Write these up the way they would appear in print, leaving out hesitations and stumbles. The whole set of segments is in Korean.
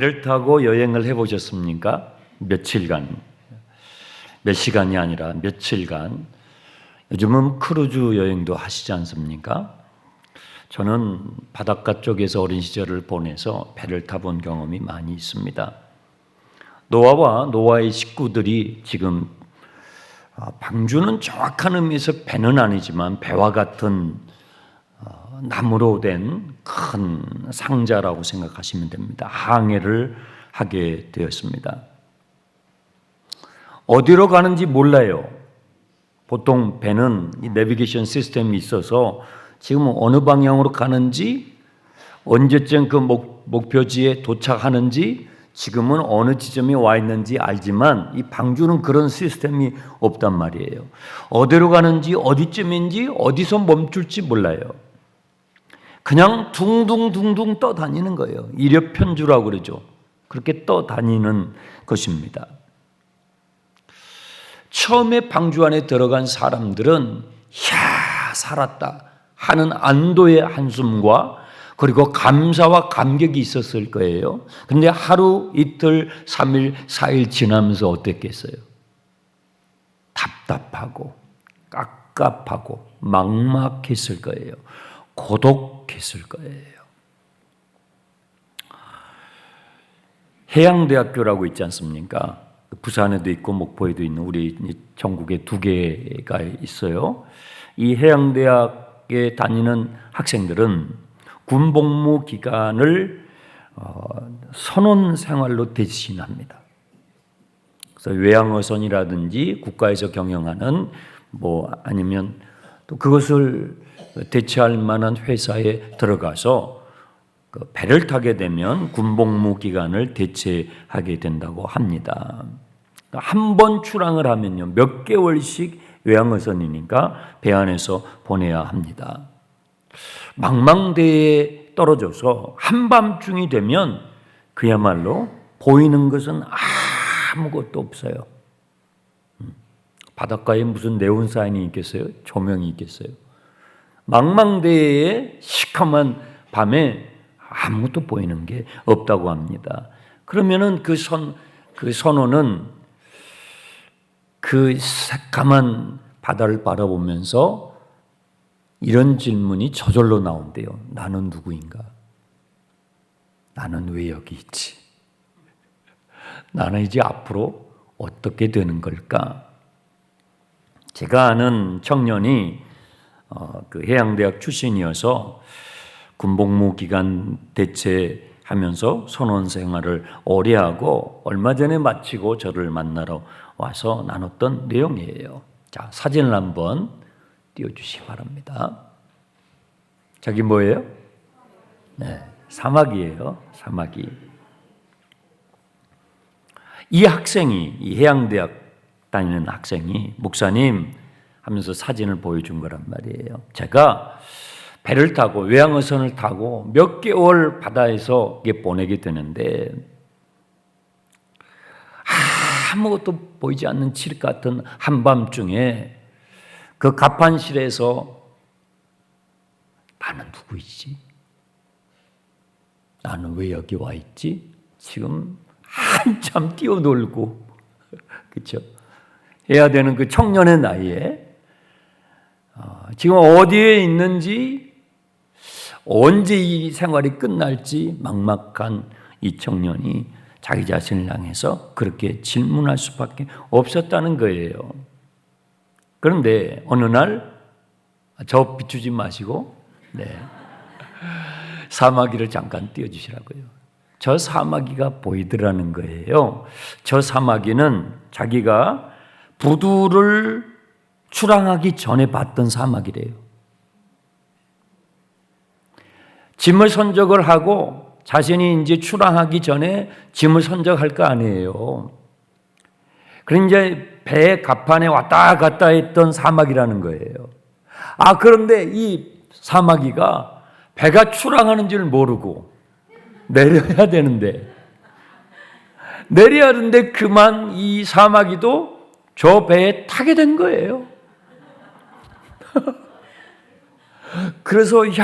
배를 타고 여행을 해보셨습니까? 며칠간, 몇 시간이 아니라 며칠간. 요즘은 크루즈 여행도 하시지 않습니까? 저는 바닷가 쪽에서 어린 시절을 보내서 배를 타본 경험이 많이 있습니다. 노아와 노아의 식구들이 지금 방주는 정확한 의미에서 배는 아니지만 배와 같은 나무로 된 큰 상자라고 생각하시면 됩니다. 항해를 하게 되었습니다. 어디로 가는지 몰라요. 보통 배는 이 내비게이션 시스템이 있어서 지금 어느 방향으로 가는지, 언제쯤 그 목표지에 도착하는지, 지금은 어느 지점에 와 있는지 알지만 이 방주는 그런 시스템이 없단 말이에요. 어디로 가는지, 어디쯤인지, 어디서 멈출지 몰라요. 그냥 둥둥둥둥 떠다니는 거예요. 이력편주라고 그러죠. 그렇게 떠다니는 것입니다. 처음에 방주 안에 들어간 사람들은 야, 살았다 하는 안도의 한숨과 그리고 감사와 감격이 있었을 거예요. 그런데 하루, 이틀, 3일, 4일 지나면서 어땠겠어요? 답답하고 깝깝하고 막막했을 거예요. 고독했을 거예요. 해양대학교라고 있지 않습니까? 부산에도 있고 목포에도 있는 우리 전국에 2개가 있어요. 이 해양대학에 다니는 학생들은 군복무 기간을 선원 생활로 대신합니다. 그래서 외양어선이라든지 국가에서 경영하는 아니면 또 그것을 대체할 만한 회사에 들어가서 배를 타게 되면 군복무 기간을 대체하게 된다고 합니다. 한 번 출항을 하면요, 몇 개월씩 외양어선이니까 배 안에서 보내야 합니다. 망망대해에 떨어져서 한밤중이 되면 그야말로 보이는 것은 아무것도 없어요. 바닷가에 무슨 네온 사인이 있겠어요? 조명이 있겠어요? 망망대해에 시커먼 밤에 아무것도 보이는 게 없다고 합니다. 그러면은 그 선원은 그 새까만 바다를 바라보면서 이런 질문이 저절로 나온대요. 나는 누구인가? 나는 왜 여기 있지? 나는 이제 앞으로 어떻게 되는 걸까? 제가 아는 청년이 그 해양대학 출신이어서 군복무 기간 대체하면서 선원 생활을 오래 하고 얼마 전에 마치고 저를 만나러 와서 나눴던 내용이에요. 자, 사진을 한번 띄워주시기 바랍니다. 저기 뭐예요? 네, 사막이에요. 사막이. 이 학생이, 이 해양대학 다니는 학생이 목사님 하면서 사진을 보여준 거란 말이에요. 제가 배를 타고 외양어선을 타고 몇 개월 바다에서 보내게 되는데 아무것도 보이지 않는 칠흑 같은 한밤중에 그 갑판실에서 나는 누구이지? 나는 왜 여기 와 있지? 지금 한참 뛰어놀고 그렇죠? 해야 되는 그 청년의 나이에 지금 어디에 있는지 언제 이 생활이 끝날지 막막한 이 청년이 자기 자신을 향해서 그렇게 질문할 수밖에 없었다는 거예요. 그런데 어느 날 저 비추지 마시고 사마귀를 잠깐 띄워주시라고요. 저 사마귀가 보이더라는 거예요. 저 사마귀는 자기가 부두를 출항하기 전에 봤던 사마귀래요. 짐을 선적을 하고 자신이 이제 출항하기 전에 짐을 선적할 거 아니에요. 그럼 이제 배 갑판에 왔다 갔다 했던 사마귀라는 거예요. 그런데 이 사마귀가 배가 출항하는 줄 모르고 내려야 되는데 그만 이 사마귀도 저 배에 타게 된 거예요. 그래서 이제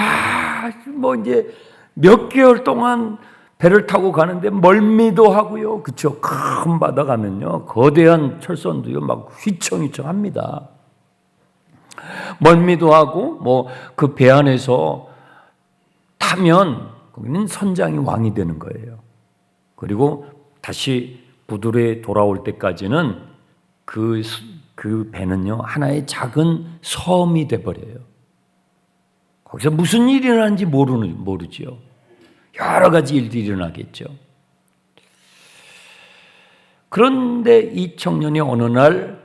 몇 개월 동안 배를 타고 가는데 멀미도 하고요. 그렇죠? 큰 바다 가면요. 거대한 철선도요. 막 휘청휘청합니다. 멀미도 하고 뭐 그 배 안에서 타면 거기는 선장이 왕이 되는 거예요. 그리고 다시 부두로에 돌아올 때까지는 그 배는요 하나의 작은 섬이 돼버려요. 거기서 무슨 일이 일어나는지 모르지요. 여러 가지 일들이 일어나겠죠. 그런데 이 청년이 어느 날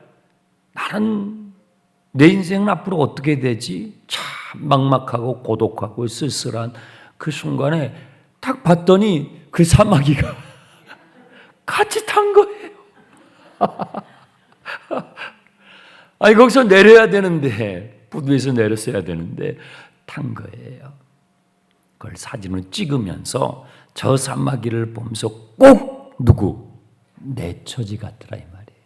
나는 내 인생은 앞으로 어떻게 되지? 참 막막하고 고독하고 쓸쓸한 그 순간에 딱 봤더니 그 사마귀가 같이 탄 거예요. 아니 거기서 내려야 되는데 부두에서 내렸어야 되는데 탄 거예요. 그걸 사진을 찍으면서 저 사마귀를 보면서 꼭 누구? 내 처지 같더라 이 말이에요.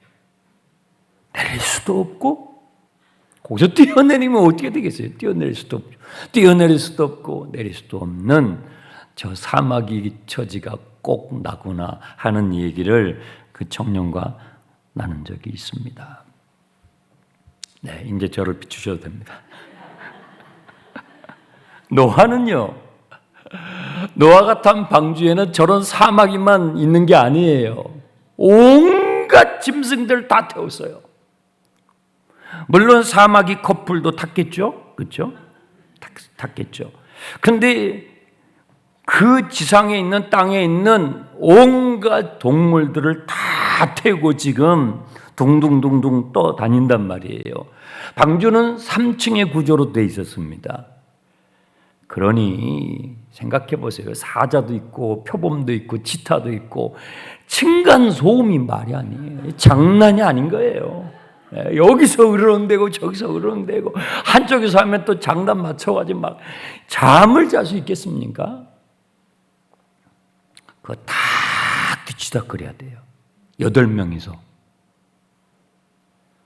내릴 수도 없고 거기서 뛰어내리면 어떻게 되겠어요? 뛰어내릴 수도 없죠. 뛰어내릴 수도 없고 내릴 수도 없는 저 사마귀 처지가 꼭 나구나 하는 얘기를 그 청년과 나눈 적이 있습니다. 네, 이제 저를 비추셔도 됩니다. 노아는요, 노아가 탄 방주에는 저런 사마귀만 있는 게 아니에요. 온갖 짐승들 다 태웠어요. 물론 사마귀 커플도 탔겠죠, 그렇죠? 탔겠죠. 근데 그 지상에 있는 땅에 있는 온갖 동물들을 다 태우고 지금 둥둥둥둥 떠다닌단 말이에요. 방주는 3층의 구조로 되어 있었습니다. 그러니 생각해 보세요. 사자도 있고 표범도 있고 치타도 있고 층간 소음이 말이 아니에요. 장난이 아닌 거예요. 여기서 으르렁대고 저기서 으르렁대고 한쪽에서 하면 또 장단 맞춰가지고 막 잠을 잘 수 있겠습니까? 그거 다 뒤치다거려야 돼요. 8명이서.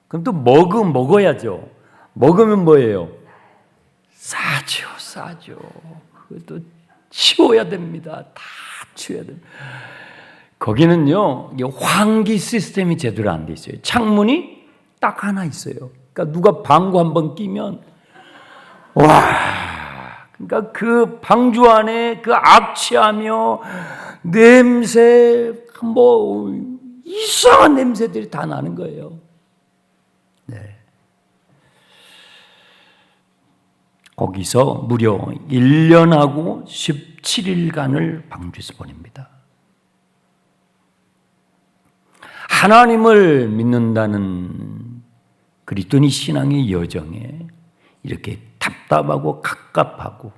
그럼 또 먹어야죠. 먹으면 뭐예요? 싸죠. 그것도 치워야 됩니다. 다 치워야 됩니다. 거기는요, 환기 시스템이 제대로 안 돼 있어요. 창문이 딱 하나 있어요. 그러니까 누가 방구 한번 끼면, 그러니까 그 방주 안에 그 악취하며 냄새, 뭐, 이상한 냄새들이 다 나는 거예요. 네. 거기서 무려 1년하고 17일간을 방주에서 보냅니다. 하나님을 믿는다는 그리스도인의 신앙의 여정에 이렇게 답답하고 갑갑하고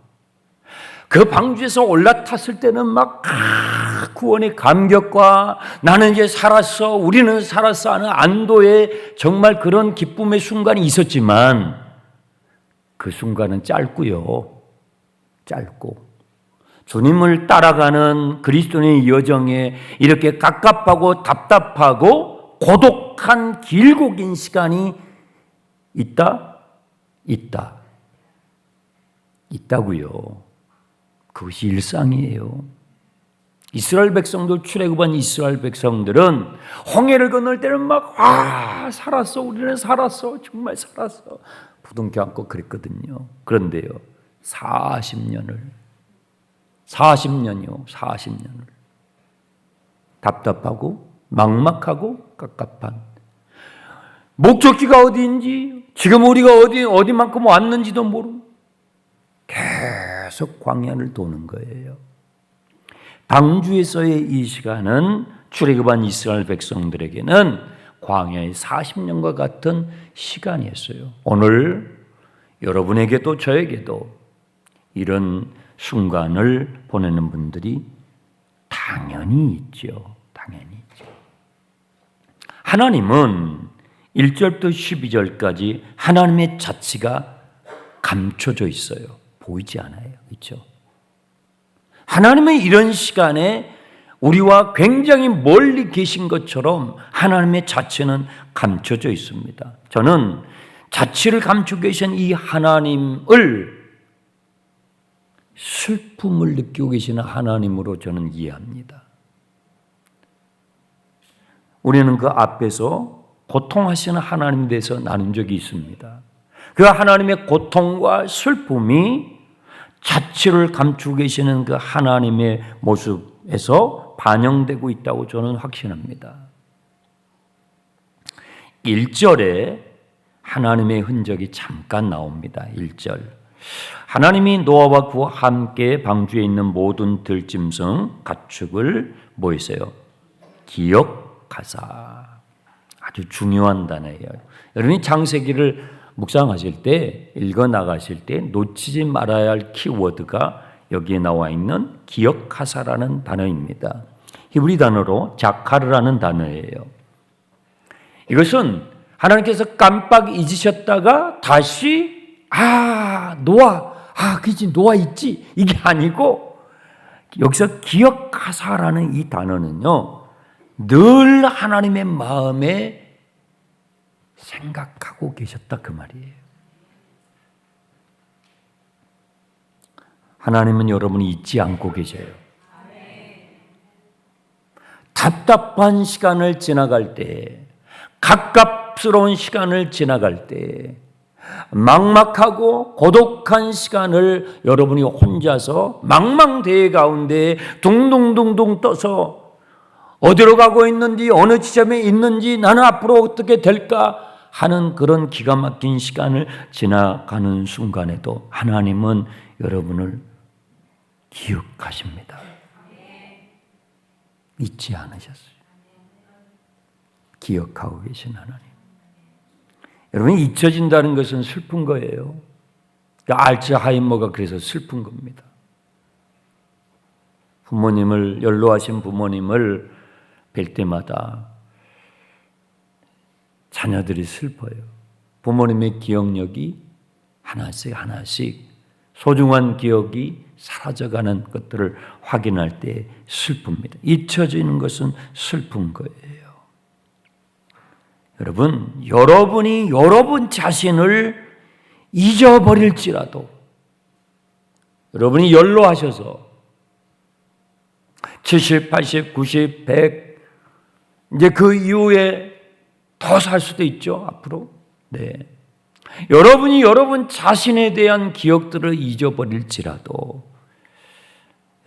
그 방주에서 올라탔을 때는 막 구원의 감격과 나는 이제 살았어, 우리는 살았어 하는 안도의 정말 그런 기쁨의 순간이 있었지만 그 순간은 짧고요. 짧고 주님을 따라가는 그리스도인의 여정에 이렇게 갑갑하고 답답하고 고독한 길고 긴 시간이 있다고요. 그것이 일상이에요. 이스라엘 백성들, 출애굽한 이스라엘 백성들은 홍해를 건널 때는 막 살았어, 우리는 살았어, 정말 살았어 부둥켜 안고 그랬거든요. 그런데요 40년을 답답하고 막막하고 갑갑한 목적지가 어디인지 지금 우리가 어디만큼 왔는지도 모르고 계속 광야를 도는 거예요. 방주에서의 이 시간은 출애굽한 이스라엘 백성들에게는 광야의 40년과 같은 시간이었어요. 오늘 여러분에게도 저에게도 이런 순간을 보내는 분들이 당연히 있죠. 하나님은 1절부터 12절까지 하나님의 자치가 감춰져 있어요. 보이지 않아요. 그렇죠? 하나님은 이런 시간에 우리와 굉장히 멀리 계신 것처럼 하나님의 자치는 감춰져 있습니다. 저는 자치를 감추고 계신 이 하나님을 슬픔을 느끼고 계시는 하나님으로 저는 이해합니다. 우리는 그 앞에서 고통하시는 하나님에 대해서 나눈 적이 있습니다. 그 하나님의 고통과 슬픔이 자취를 감추고 계시는 그 하나님의 모습에서 반영되고 있다고 저는 확신합니다. 1절에 하나님의 흔적이 잠깐 나옵니다. 1절. 하나님이 노아와 그와 함께 방주에 있는 모든 들짐승 가축을 뭐 했어요? 기억하사. 아주 중요한 단어예요. 여러분이 창세기를 묵상하실 때, 읽어 나가실 때 놓치지 말아야 할 키워드가 여기에 나와 있는 기억하사라는 단어입니다. 히브리 단어로 자카르라는 단어예요. 이것은 하나님께서 깜빡 잊으셨다가 다시 노아, 그지 노아 있지 이게 아니고 여기서 기억하사라는 이 단어는요 늘 하나님의 마음에 생각하고 계셨다 그 말이에요. 하나님은 여러분이 잊지 않고 계셔요. 답답한 시간을 지나갈 때, 갑갑스러운 시간을 지나갈 때, 막막하고 고독한 시간을 여러분이 혼자서 망망대해 가운데 둥둥둥둥 떠서 어디로 가고 있는지 어느 지점에 있는지 나는 앞으로 어떻게 될까 하는 그런 기가 막힌 시간을 지나가는 순간에도 하나님은 여러분을 기억하십니다. 잊지 않으셨어요. 기억하고 계신 하나님. 여러분이 잊혀진다는 것은 슬픈 거예요. 알츠하이머가 그래서 슬픈 겁니다. 부모님을 연로하신 부모님을 뵐 때마다 자녀들이 슬퍼요. 부모님의 기억력이 하나씩 하나씩 소중한 기억이 사라져가는 것들을 확인할 때 슬픕니다. 잊혀지는 것은 슬픈 거예요. 여러분이 여러분 자신을 잊어버릴지라도 여러분이 연로하셔서 70, 80, 90, 100 이제 그 이후에 더 살 수도 있죠. 앞으로. 네. 여러분이 여러분 자신에 대한 기억들을 잊어버릴지라도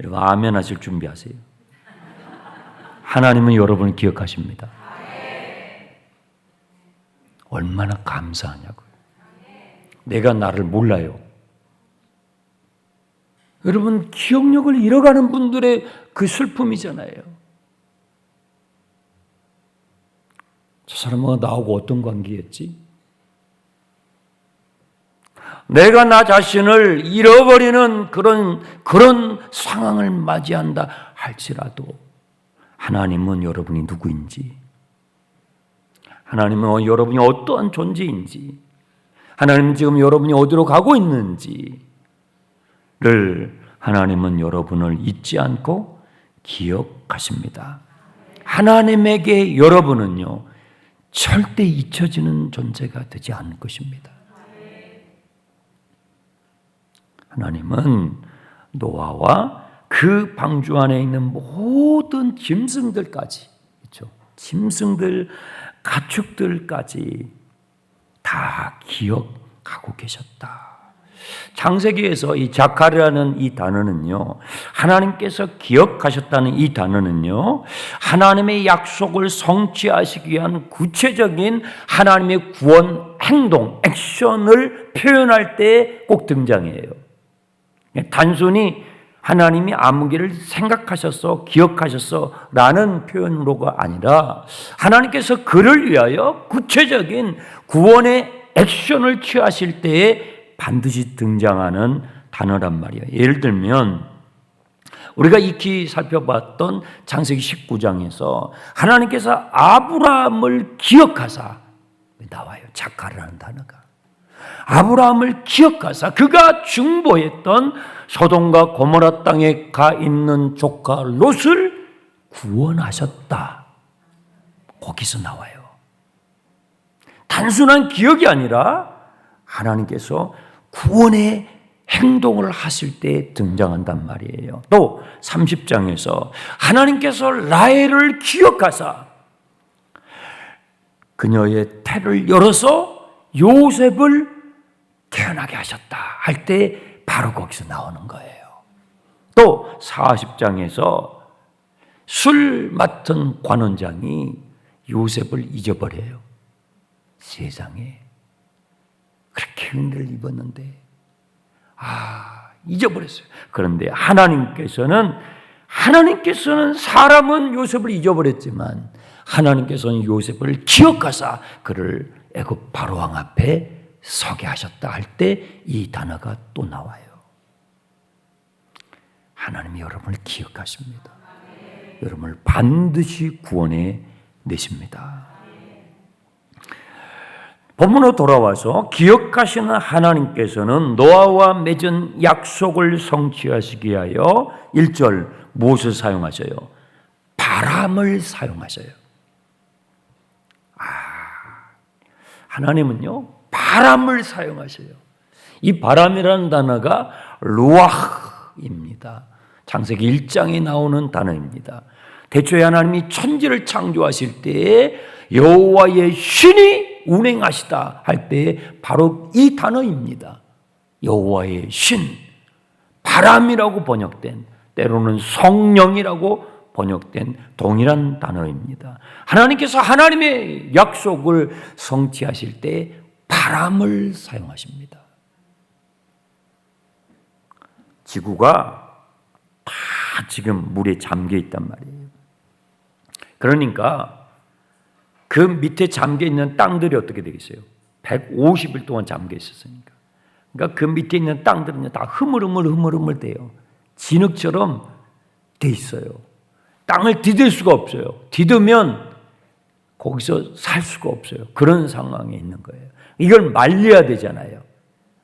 여러분 아멘 하실 준비하세요. 하나님은 여러분을 기억하십니다. 얼마나 감사하냐고요. 내가 나를 몰라요. 여러분 기억력을 잃어가는 분들의 그 슬픔이잖아요. 저 사람과 나하고 어떤 관계였지? 내가 나 자신을 잃어버리는 그런 상황을 맞이한다 할지라도 하나님은 여러분이 누구인지, 하나님은 여러분이 어떠한 존재인지, 하나님은 지금 여러분이 어디로 가고 있는지를 하나님은 여러분을 잊지 않고 기억하십니다. 하나님에게 여러분은요 절대 잊혀지는 존재가 되지 않을 것입니다. 하나님은 노아와 그 방주 안에 있는 모든 짐승들까지, 그렇죠? 짐승들, 가축들까지 다 기억하고 계셨다. 창세기에서 이 자카르라는 이 단어는요, 하나님께서 기억하셨다는 이 단어는요, 하나님의 약속을 성취하시기 위한 구체적인 하나님의 구원 행동, 액션을 표현할 때 꼭 등장해요. 단순히 하나님이 아무개를 생각하셨어, 기억하셨어 라는 표현으로가 아니라 하나님께서 그를 위하여 구체적인 구원의 액션을 취하실 때에 반드시 등장하는 단어란 말이에요. 예를 들면 우리가 익히 살펴봤던 창세기 19장에서 하나님께서 아브라함을 기억하사 나와요. 자카르라는 단어가. 아브라함을 기억하사 그가 중보했던 소돔과 고모라 땅에 가 있는 조카 롯을 구원하셨다. 거기서 나와요. 단순한 기억이 아니라 하나님께서 구원의 행동을 하실 때 등장한단 말이에요. 또 30장에서 하나님께서 라헬을 기억하사 그녀의 태를 열어서 요셉을 태어나게 하셨다 할 때 바로 거기서 나오는 거예요. 또 40장에서 술 맡은 관원장이 요셉을 잊어버려요. 세상에 그렇게 은혜를 입었는데 잊어버렸어요. 그런데 하나님께서는 사람은 요셉을 잊어버렸지만 하나님께서는 요셉을 기억하사 그를 애굽 바로왕 앞에 서게 하셨다 할 때 이 단어가 또 나와요. 하나님이 여러분을 기억하십니다. 여러분을 반드시 구원해 내십니다. 본문으로 돌아와서 기억하시는 하나님께서는 노아와 맺은 약속을 성취하시기 위하여 1절 무엇을 사용하셔요? 바람을 사용하셔요. 하나님은요 바람을 사용하셔요. 이 바람이라는 단어가 루아흐입니다. 창세기 1장에 나오는 단어입니다. 대초에 하나님이 천지를 창조하실 때에 여호와의 신이 운행하시다 할 때 바로 이 단어입니다. 여호와의 신, 바람이라고 번역된, 때로는 성령이라고 번역된 동일한 단어입니다. 하나님께서 하나님의 약속을 성취하실 때 바람을 사용하십니다. 지구가 다 지금 물에 잠겨 있단 말이에요. 그러니까 그 밑에 잠겨 있는 땅들이 어떻게 되겠어요? 150일 동안 잠겨 있었으니까. 그러니까 그 밑에 있는 땅들은 다 흐물흐물 돼요. 진흙처럼 돼 있어요. 땅을 디딜 수가 없어요. 디디면 거기서 살 수가 없어요. 그런 상황에 있는 거예요. 이걸 말려야 되잖아요.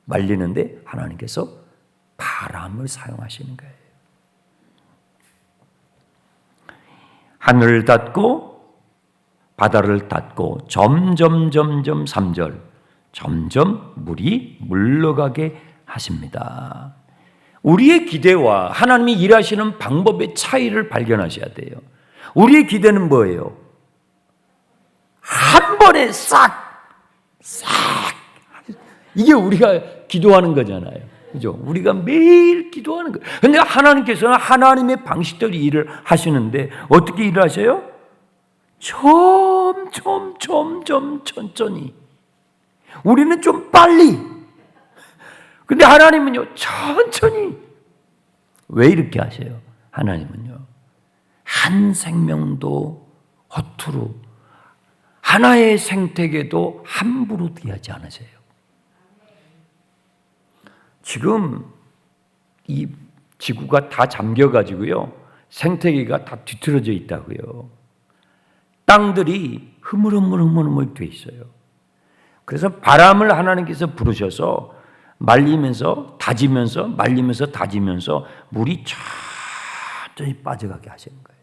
말리는데 하나님께서 바람을 사용하시는 거예요. 하늘을 닫고 바다를 닫고 점점 3절 점점 물이 물러가게 하십니다. 우리의 기대와 하나님이 일하시는 방법의 차이를 발견하셔야 돼요. 우리의 기대는 뭐예요? 한 번에 싹 이게 우리가 기도하는 거잖아요. 그죠? 우리가 매일 기도하는 거예요. 그런데 하나님께서는 하나님의 방식대로 일을 하시는데 어떻게 일을 하셔요? 점점 천천히. 우리는 좀 빨리. 근데 하나님은요, 천천히. 왜 이렇게 하세요? 하나님은요, 한 생명도 허투루, 하나의 생태계도 함부로 대하지 않으세요. 지금 이 지구가 다 잠겨가지고요, 생태계가 다 뒤틀어져 있다고요. 땅들이 흐물흐물 돼 있어요. 그래서 바람을 하나님께서 부르셔서 말리면서 다지면서 말리면서 다지면서 물이 천천히 빠져가게 하시는 거예요.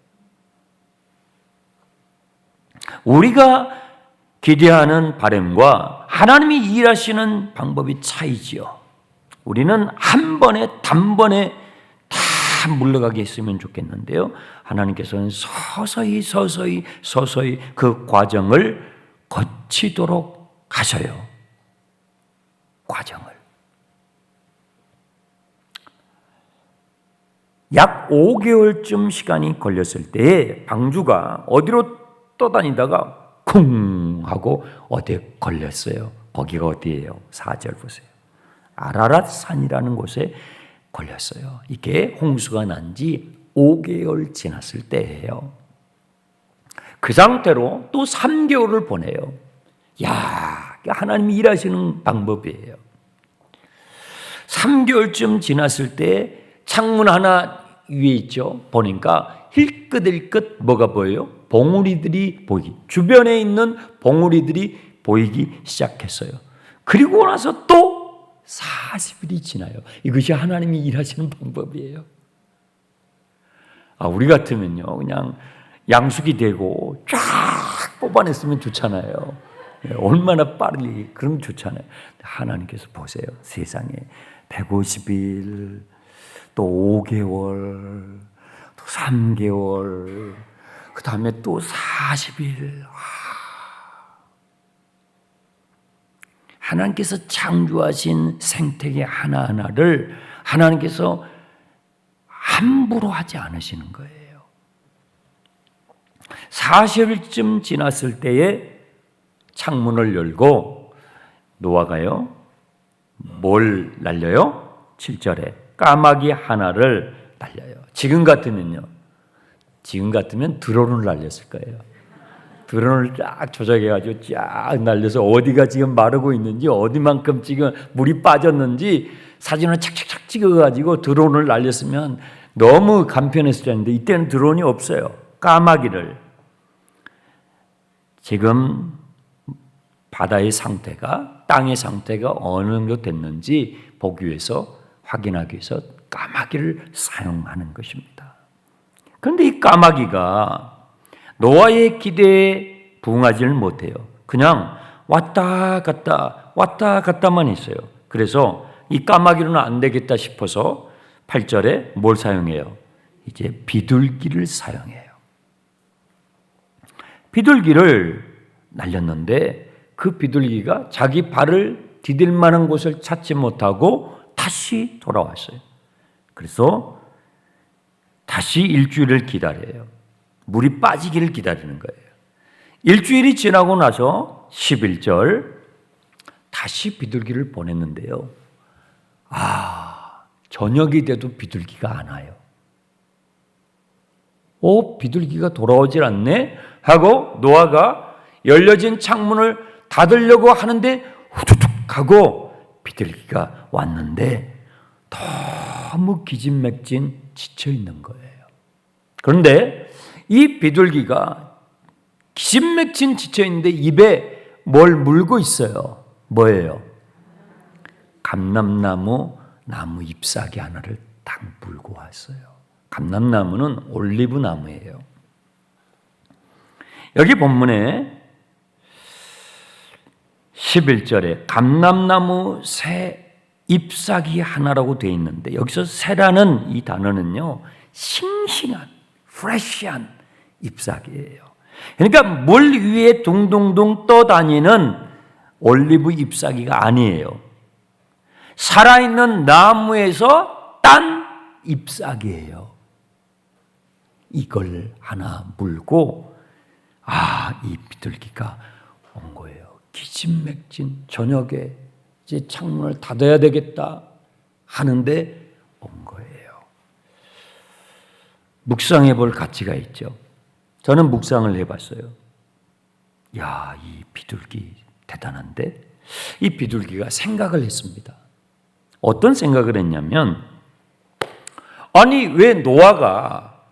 우리가 기대하는 바람과 하나님이 일하시는 방법이 차이지요. 우리는 한 번에 단번에 다 물러가게 했으면 좋겠는데요. 하나님께서는 서서히 그 과정을 거치도록 하셔요. 과정을. 약 5개월쯤 시간이 걸렸을 때 방주가 어디로 떠다니다가 쿵 하고 어디에 걸렸어요. 거기가 어디예요? 4절 보세요. 아라랏 산이라는 곳에 걸렸어요. 이게 홍수가 난 지 5개월 지났을 때예요. 그 상태로 또 3개월을 보내요. 하나님이 일하시는 방법이에요. 3개월쯤 지났을 때 창문 하나 위에 있죠. 보니까 힐끗힐끗 뭐가 보여요? 봉우리들이 보이기. 주변에 있는 봉우리들이 보이기 시작했어요. 그리고 나서 또 40일이 지나요. 이것이 하나님이 일하시는 방법이에요. 우리 같으면요, 그냥 양숙이 되고 쫙 뽑아냈으면 좋잖아요. 얼마나 빨리, 그러면 좋잖아요. 하나님께서 보세요. 세상에 150일, 또 5개월, 또 3개월, 그 다음에 또 40일. 하나님께서 창조하신 생태계 하나하나를 하나님께서 함부로 하지 않으시는 거예요. 40일쯤 지났을 때에 창문을 열고 노아가요, 뭘 날려요? 7절에 까마귀 하나를 날려요. 지금 같으면 드론을 날렸을 거예요. 드론을 쫙 조작해가지고 쫙 날려서 어디가 지금 마르고 있는지, 어디만큼 지금 물이 빠졌는지 사진을 착착착 찍어가지고 드론을 날렸으면 너무 간편했을 텐데, 이때는 드론이 없어요. 까마귀를. 지금 바다의 상태가, 땅의 상태가 어느 정도 됐는지 보기 위해서, 확인하기 위해서 까마귀를 사용하는 것입니다. 그런데 이 까마귀가 노아의 기대에 부응하지는 못해요. 그냥 왔다 갔다만 했어요. 그래서 이 까마귀로는 안 되겠다 싶어서 8절에 뭘 사용해요? 이제 비둘기를 사용해요. 비둘기를 날렸는데 그 비둘기가 자기 발을 디딜 만한 곳을 찾지 못하고 다시 돌아왔어요. 그래서 다시 일주일을 기다려요. 물이 빠지기를 기다리는 거예요. 일주일이 지나고 나서 11절 다시 비둘기를 보냈는데요. 저녁이 돼도 비둘기가 안 와요. 비둘기가 돌아오질 않네? 하고 노아가 열려진 창문을 닫으려고 하는데 후두둑 하고 비둘기가 왔는데 너무 기진맥진 지쳐 있는 거예요. 그런데 이 비둘기가 기진맥진 지쳐 있는데 입에 뭘 물고 있어요. 뭐예요? 감람나무 나무 잎사귀 하나를 딱 물고 왔어요. 감람나무는 올리브 나무예요. 여기 본문에 11절에 감람나무 새 잎사귀 하나라고 되어 있는데, 여기서 새라는 이 단어는요, 싱싱한, 프레시한 잎사귀예요. 그러니까 물 위에 둥둥둥 떠다니는 올리브 잎사귀가 아니에요. 살아있는 나무에서 딴 잎사귀예요. 이걸 하나 물고 이 비둘기가 온 거예요. 기진맥진 저녁에 이제 창문을 닫아야 되겠다 하는데 온 거예요. 묵상해 볼 가치가 있죠. 저는 묵상을 해봤어요. 이 비둘기 대단한데? 이 비둘기가 생각을 했습니다. 어떤 생각을 했냐면, 아니 왜 노아가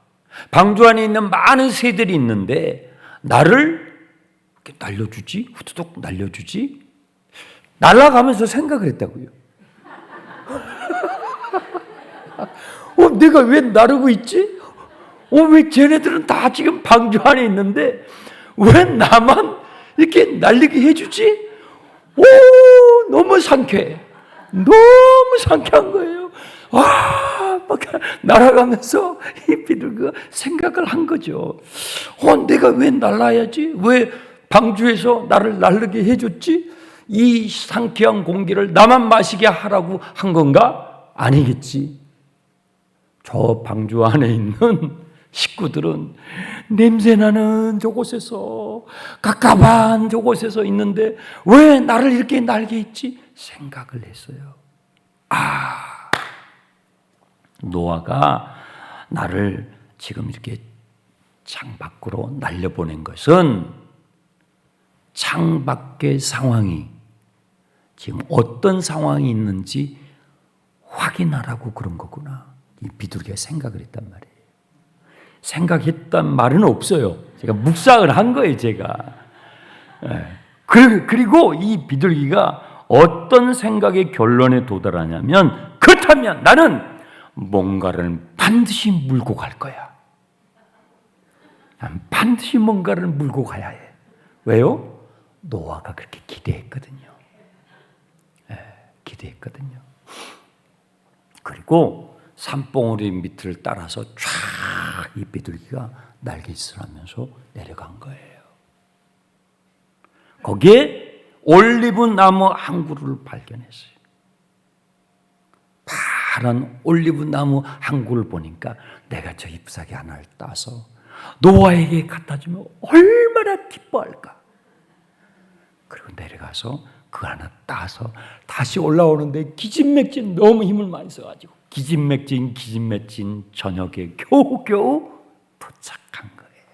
방주 안에 있는 많은 새들이 있는데 나를 이렇게 날려주지? 후두둑 날려주지? 날아가면서 생각을 했다고요. 내가 왜 나르고 있지? 왜 쟤네들은 다 지금 방주 안에 있는데 왜 나만 이렇게 날리게 해주지? 너무 상쾌해. 너무 상쾌한 거예요. 막 날아가면서 이 비둘기가 생각을 한 거죠. 내가 왜 날아야지? 왜 방주에서 나를 날르게 해줬지? 이 상쾌한 공기를 나만 마시게 하라고 한 건가? 아니겠지. 저 방주 안에 있는 식구들은 냄새나는 저곳에서, 갑갑한 저곳에서 있는데 왜 나를 이렇게 날게 했지? 생각을 했어요. 노아가 나를 지금 이렇게 창 밖으로 날려보낸 것은 창 밖의 상황이 지금 어떤 상황이 있는지 확인하라고 그런 거구나. 이 비둘기가 생각을 했단 말이에요. 생각했단 말은 없어요. 제가 묵상을 한 거예요, 제가. 그리고 이 비둘기가 어떤 생각의 결론에 도달하냐면, 그렇다면 나는 뭔가를 반드시 물고 갈 거야. 난 반드시 뭔가를 물고 가야 해. 왜요? 노아가 그렇게 기대했거든요. 기대했거든요. 그리고 산봉우리 밑을 따라서 쫙 이 비둘기가 날갯짓을 하면서 내려간 거예요. 거기에 올리브 나무 한 그루를 발견했어요. 파란 올리브 나무 한 그루를 보니까 내가 저 잎사귀 하나를 따서 노아에게 갖다 주면 얼마나 기뻐할까. 그리고 내려가서 그 하나 따서 다시 올라오는데 기진맥진 너무 힘을 많이 써가지고 기진맥진 저녁에 겨우겨우 도착한 거예요.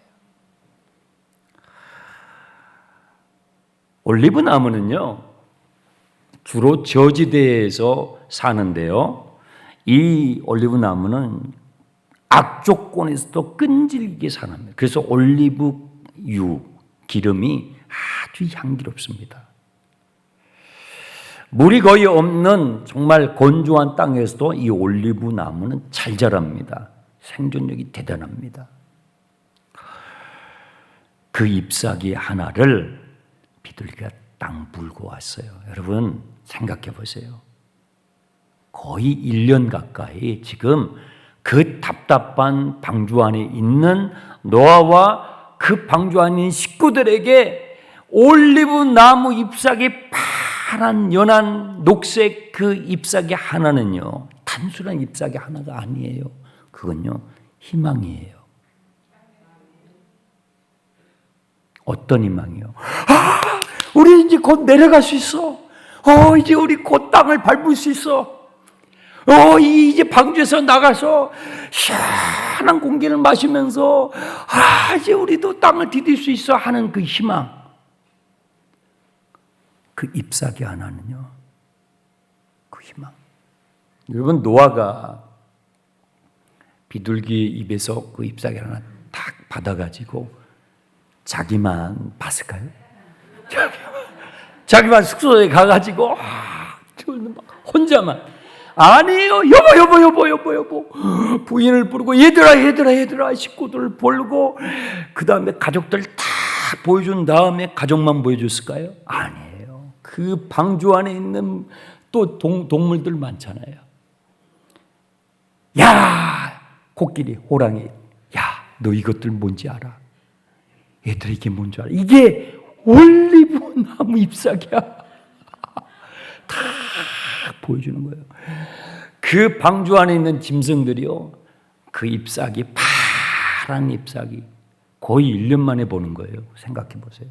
올리브 나무는요 주로 저지대에서 사는데요, 이 올리브 나무는 악조건에서도 끈질기게 자랍니다. 그래서 올리브유 기름이 아주 향기롭습니다. 물이 거의 없는 정말 건조한 땅에서도 이 올리브 나무는 잘 자랍니다. 생존력이 대단합니다. 그 잎사귀 하나를 비둘기가 딱 물고 왔어요. 여러분 생각해 보세요. 거의 1년 가까이 지금 그 답답한 방주 안에 있는 노아와 그 방주 안에 있는 식구들에게 올리브 나무 잎사귀 파란 연한 녹색 그 잎사귀 하나는요 단순한 잎사귀 하나가 아니에요. 그건요 희망이에요. 어떤 희망이요? 우리 이제 곧 내려갈 수 있어. 이제 우리 곧 땅을 밟을 수 있어. 이제 방주에서 나가서 시원한 공기를 마시면서 이제 우리도 땅을 디딜 수 있어 하는 그 희망. 그 잎사귀 하나는요 그 희망. 여러분 노아가 비둘기 입에서 그 잎사귀 하나 딱 받아가지고 자기만 봤을까요? 자기만 숙소에 가가지고 혼자만 아니에요. 여보 부인을 부르고 얘들아 식구들 부르고 그 다음에 가족들 다 보여준 다음에 가족만 보여줬을까요? 아니에요. 그 방주 안에 있는 또 동물들 많잖아요. 야 코끼리 호랑이 너 이것들 뭔지 알아? 얘들아 이게 뭔지 알아? 이게 올리브 나무 잎사귀야. 다 보여주는 거예요. 그 방주 안에 있는 짐승들이요 그 잎사귀 파란 잎사귀 거의 1년 만에 보는 거예요. 생각해 보세요.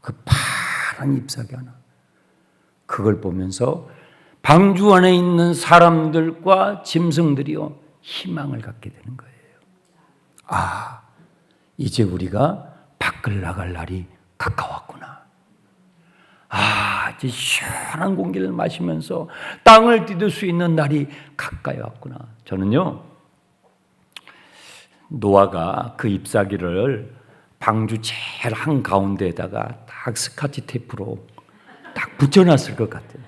그 파란 잎사귀 하나 그걸 보면서 방주 안에 있는 사람들과 짐승들이요 희망을 갖게 되는 거예요. 이제 우리가 밖을 나갈 날이 가까웠구나. 이제 시원한 공기를 마시면서 땅을 디딜 수 있는 날이 가까이 왔구나. 저는요 노아가 그 잎사귀를 방주 제일 한가운데에다가 딱 스카치 테이프로 딱 붙여놨을 것 같아요.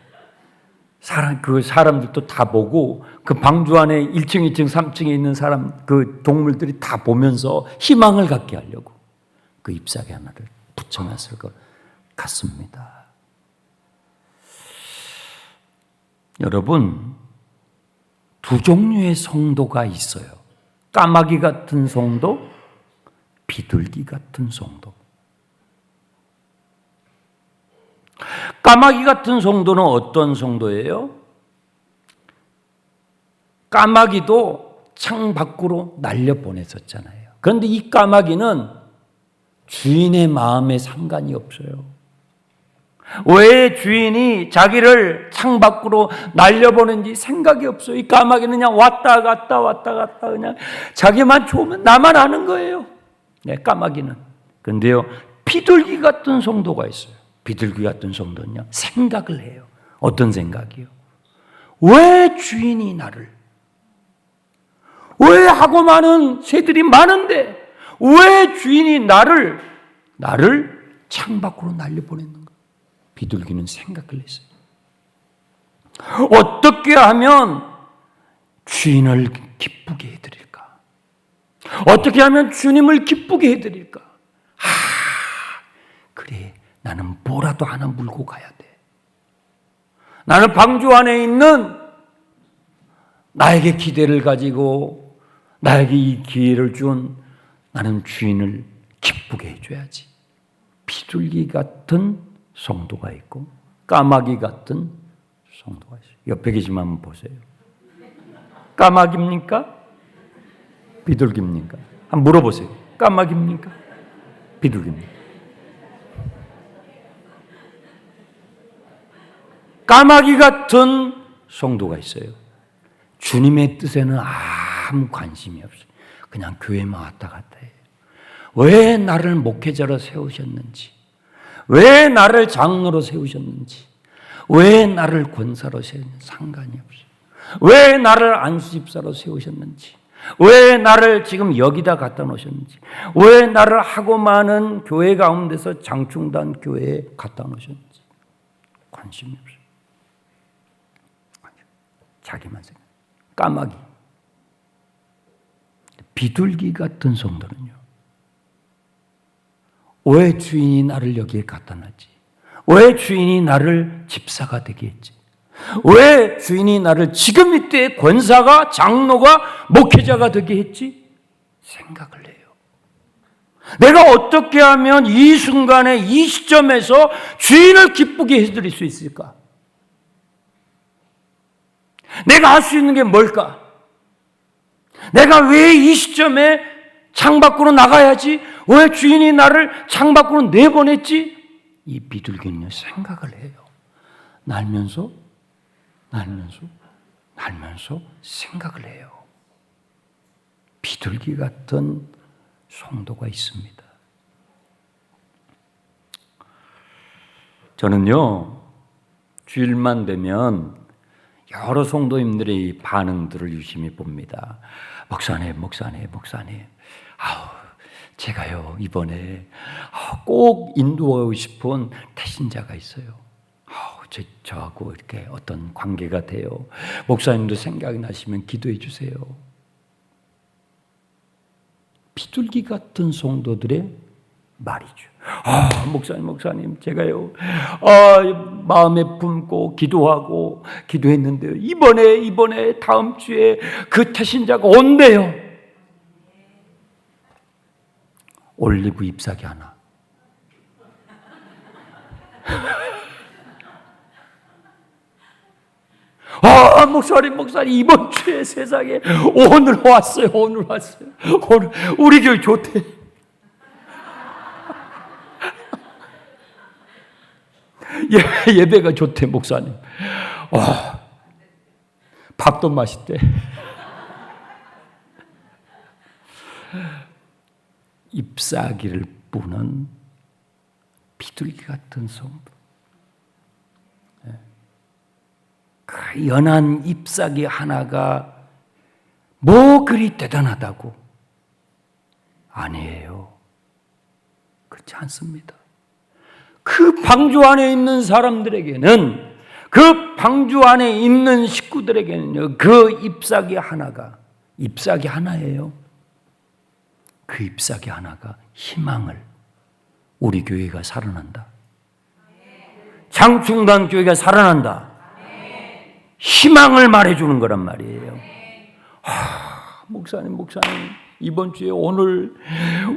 그 사람들도 다 보고 그 방주 안에 1층, 2층, 3층에 있는 사람 그 동물들이 다 보면서 희망을 갖게 하려고 그 잎사귀 하나를 붙여놨을 것 같습니다. 여러분 두 종류의 성도가 있어요. 까마귀 같은 성도, 비둘기 같은 성도. 까마귀 같은 성도는 어떤 성도예요? 까마귀도 창 밖으로 날려보냈었잖아요. 그런데 이 까마귀는 주인의 마음에 상관이 없어요. 왜 주인이 자기를 창 밖으로 날려보는지 생각이 없어요. 이 까마귀는 그냥 왔다 갔다 그냥 자기만 좋으면 나만 아는 거예요. 네, 까마귀는. 그런데요, 비둘기 같은 성도가 있어요. 비둘기 같은 성도는요, 생각을 해요. 어떤 생각이요? 왜 주인이 나를? 왜 하고 많은 새들이 많은데 왜 주인이 나를 창 밖으로 날려보냈는가? 비둘기는 생각을 했어요. 어떻게 하면 주인을 기쁘게 해드릴까? 어떻게 하면 주님을 기쁘게 해드릴까? 그래, 나는 뭐라도 하나 물고 가야 돼. 나는 방주 안에 있는 나에게 기대를 가지고 나에게 이 기회를 준 나는 주인을 기쁘게 해줘야지. 비둘기 같은 성도가 있고 까마귀 같은 성도가 있어요. 옆에 계시면 한번 보세요. 까마귀입니까? 비둘기입니까? 한번 물어보세요. 까마귀입니까? 비둘기입니까? 까마귀 같은 성도가 있어요. 주님의 뜻에는 아무 관심이 없어요. 그냥 교회만 왔다 갔다 해요. 왜 나를 목회자로 세우셨는지, 왜 나를 장로로 세우셨는지, 왜 나를 권사로 세우셨는지 상관이 없어요. 왜 나를 안수집사로 세우셨는지, 왜 나를 지금 여기다 갖다 놓으셨는지, 왜 나를 하고 많은 교회 가운데서 장충단 교회에 갖다 놓으셨는지 관심이 없어요. 자기만 생각. 까마귀. 비둘기 같은 성도는요. 왜 주인이 나를 여기에 갖다 놨지? 왜 주인이 나를 집사가 되게 했지? 왜 주인이 나를 지금 이때 권사가, 장로가, 목회자가 되게 했지? 생각을 해요. 내가 어떻게 하면 이 순간에 이 시점에서 주인을 기쁘게 해드릴 수 있을까? 내가 할 수 있는 게 뭘까? 내가 왜 이 시점에 창 밖으로 나가야지? 왜 주인이 나를 창 밖으로 내보냈지? 이 비둘기는요, 생각을 해요. 날면서 생각을 해요. 비둘기 같은 성도가 있습니다. 저는요, 주일만 되면 여러 성도님들의 반응들을 유심히 봅니다. 목사님. 제가요, 이번에 꼭 인도하고 싶은 태신자가 있어요. 저하고 이렇게 어떤 관계가 돼요. 목사님도 생각이 나시면 기도해 주세요. 비둘기 같은 성도들의 말이죠. 목사님, 제가요, 마음에 품고 기도했는데요. 이번에 다음 주에 그 태신자가 온대요. 올리브 잎사귀 하나. 목사님, 이번 주에 세상에 오늘 왔어요. 오늘 우리 교회 좋대. 예배가 좋대, 목사님. 밥도 맛있대. 잎사귀를 뿌는 비둘기 같은 성도. 그 연한 잎사귀 하나가 뭐 그리 대단하다고? 아니에요. 그렇지 않습니다. 그 방주 안에 있는 사람들에게는, 그 방주 안에 있는 식구들에게는요, 그 잎사귀 하나예요. 그 잎사귀 하나가 희망을, 우리 교회가 살아난다. 장충단 교회가 살아난다. 희망을 말해주는 거란 말이에요. 목사님, 이번 주에 오늘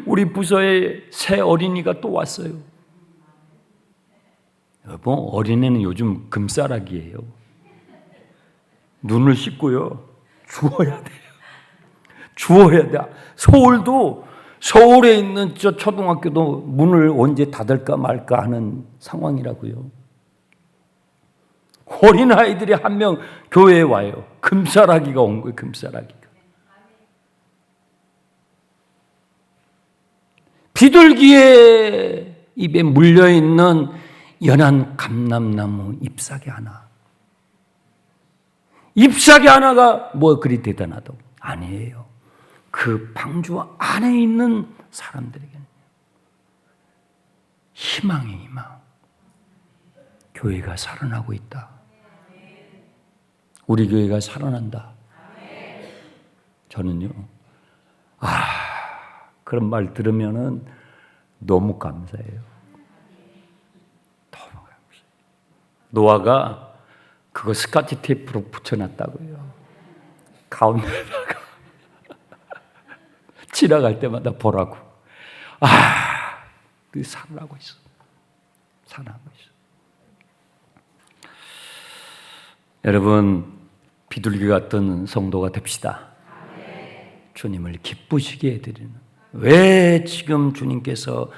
우리 부서에 새 어린이가 또 왔어요. 여보, 어린애는 요즘 금싸라기예요. 눈을 씻고요, 주워야 돼. 서울에 있는 저 초등학교도 문을 언제 닫을까 말까 하는 상황이라고요. 어린아이들이 한 명 교회에 와요. 금싸라기가 온 거예요. 금싸라기가. 비둘기의 입에 물려있는 연한 감람나무 잎사귀 하나. 잎사귀 하나가 뭐 그리 대단하다고? 아니에요. 그 방주 안에 있는 사람들에게는 희망의 희망. 교회가 살아나고 있다. 우리 교회가 살아난다. 저는요, 그런 말 들으면은 너무 감사해요. 너무 감사해요. 노아가 그거 스카치 테이프로 붙여놨다고요. 가운데다가 지나갈 때마다 보라고. 그 살아나고 있어. 살아나고 있어. 여러분, 비둘기 같은 성도가 됩시다. 주님을 기쁘시게 해드리는. 왜 지금 주님께서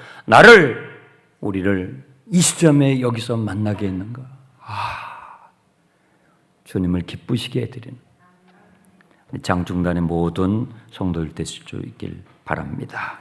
우리를 이 시점에 여기서 만나게 했는가? 주님을 기쁘시게 해드리는 장중단의 모든 성도들 되실 수 있길 바랍니다.